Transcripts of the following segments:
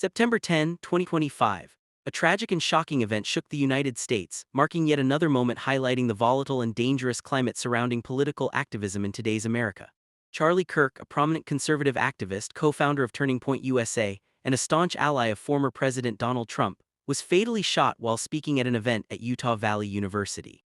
September 10, 2025. A tragic and shocking event shook the United States, marking yet another moment highlighting the volatile and dangerous climate surrounding political activism in today's America. Charlie Kirk, a prominent conservative activist, co-founder of Turning Point USA, and a staunch ally of former President Donald Trump, was fatally shot while speaking at an event at Utah Valley University.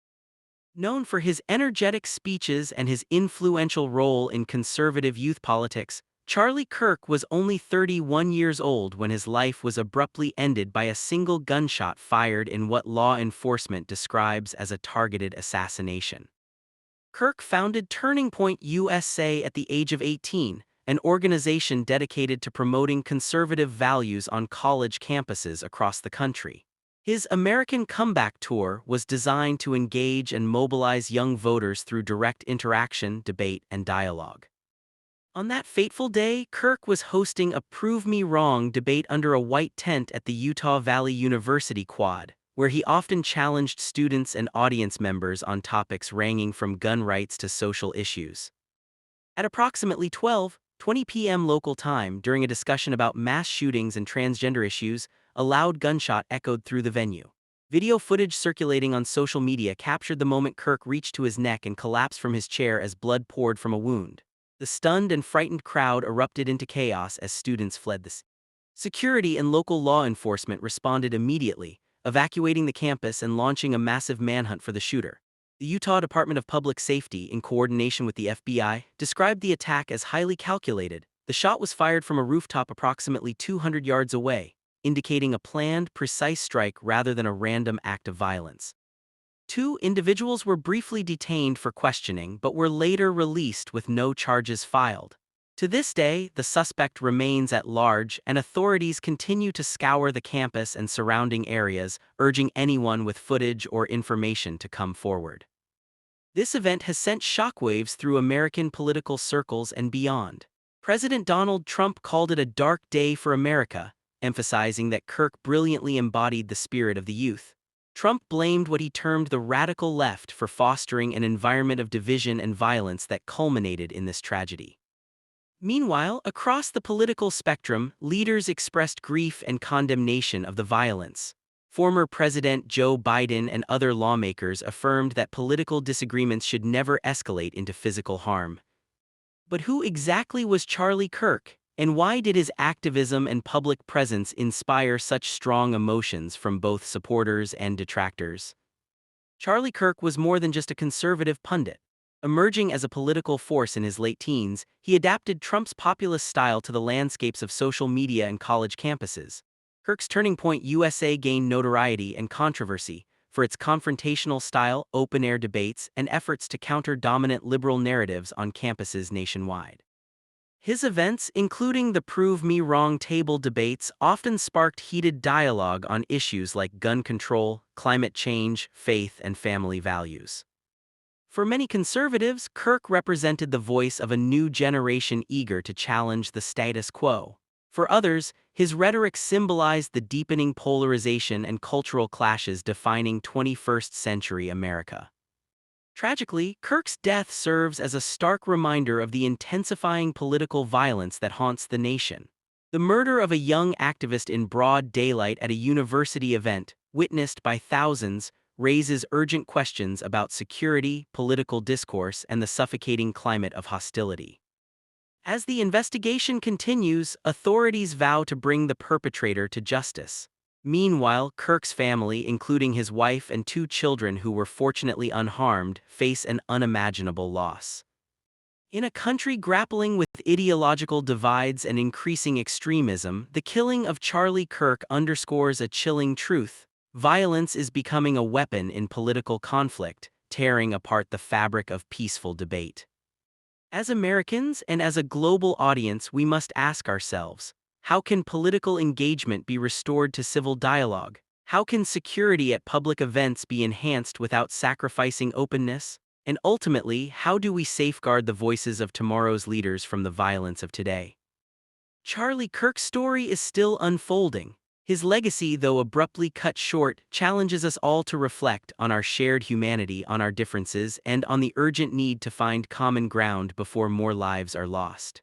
Known for his energetic speeches and his influential role in conservative youth politics, Charlie Kirk was only 31 years old when his life was abruptly ended by a single gunshot fired in what law enforcement describes as a targeted assassination. Kirk founded Turning Point USA at the age of 18, an organization dedicated to promoting conservative values on college campuses across the country. His American Comeback Tour was designed to engage and mobilize young voters through direct interaction, debate, and dialogue. On that fateful day, Kirk was hosting a Prove Me Wrong debate under a white tent at the Utah Valley University Quad, where he often challenged students and audience members on topics ranging from gun rights to social issues. At approximately 12:20 p.m. local time, during a discussion about mass shootings and transgender issues, a loud gunshot echoed through the venue. Video footage circulating on social media captured the moment Kirk reached to his neck and collapsed from his chair as blood poured from a wound. The stunned and frightened crowd erupted into chaos as students fled the scene. Security and local law enforcement responded immediately, evacuating the campus and launching a massive manhunt for the shooter. The Utah Department of Public Safety, in coordination with the FBI, described the attack as highly calculated. The shot was fired from a rooftop approximately 200 yards away, indicating a planned, precise strike rather than a random act of violence. Two individuals were briefly detained for questioning but were later released with no charges filed. To this day, the suspect remains at large, and authorities continue to scour the campus and surrounding areas, urging anyone with footage or information to come forward. This event has sent shockwaves through American political circles and beyond. President Donald Trump called it a dark day for America, emphasizing that Kirk brilliantly embodied the spirit of the youth. Trump blamed what he termed the radical left for fostering an environment of division and violence that culminated in this tragedy. Meanwhile, across the political spectrum, leaders expressed grief and condemnation of the violence. Former President Joe Biden and other lawmakers affirmed that political disagreements should never escalate into physical harm. But who exactly was Charlie Kirk, and why did his activism and public presence inspire such strong emotions from both supporters and detractors? Charlie Kirk was more than just a conservative pundit. Emerging as a political force in his late teens, he adapted Trump's populist style to the landscapes of social media and college campuses. Kirk's Turning Point USA gained notoriety and controversy for its confrontational style, open-air debates, and efforts to counter dominant liberal narratives on campuses nationwide. His events, including the Prove Me Wrong table debates, often sparked heated dialogue on issues like gun control, climate change, faith, and family values. For many conservatives, Kirk represented the voice of a new generation eager to challenge the status quo. For others, his rhetoric symbolized the deepening polarization and cultural clashes defining 21st century America. Tragically, Kirk's death serves as a stark reminder of the intensifying political violence that haunts the nation. The murder of a young activist in broad daylight at a university event, witnessed by thousands, raises urgent questions about security, political discourse, and the suffocating climate of hostility. As the investigation continues, authorities vow to bring the perpetrator to justice. Meanwhile, Kirk's family, including his wife and two children who were fortunately unharmed, face an unimaginable loss. In a country grappling with ideological divides and increasing extremism, the killing of Charlie Kirk underscores a chilling truth. Violence is becoming a weapon in political conflict, tearing apart the fabric of peaceful debate. As Americans and as a global audience, we must ask ourselves, how can political engagement be restored to civil dialogue? How can security at public events be enhanced without sacrificing openness? And ultimately, how do we safeguard the voices of tomorrow's leaders from the violence of today? Charlie Kirk's story is still unfolding. His legacy, though abruptly cut short, challenges us all to reflect on our shared humanity, on our differences, and on the urgent need to find common ground before more lives are lost.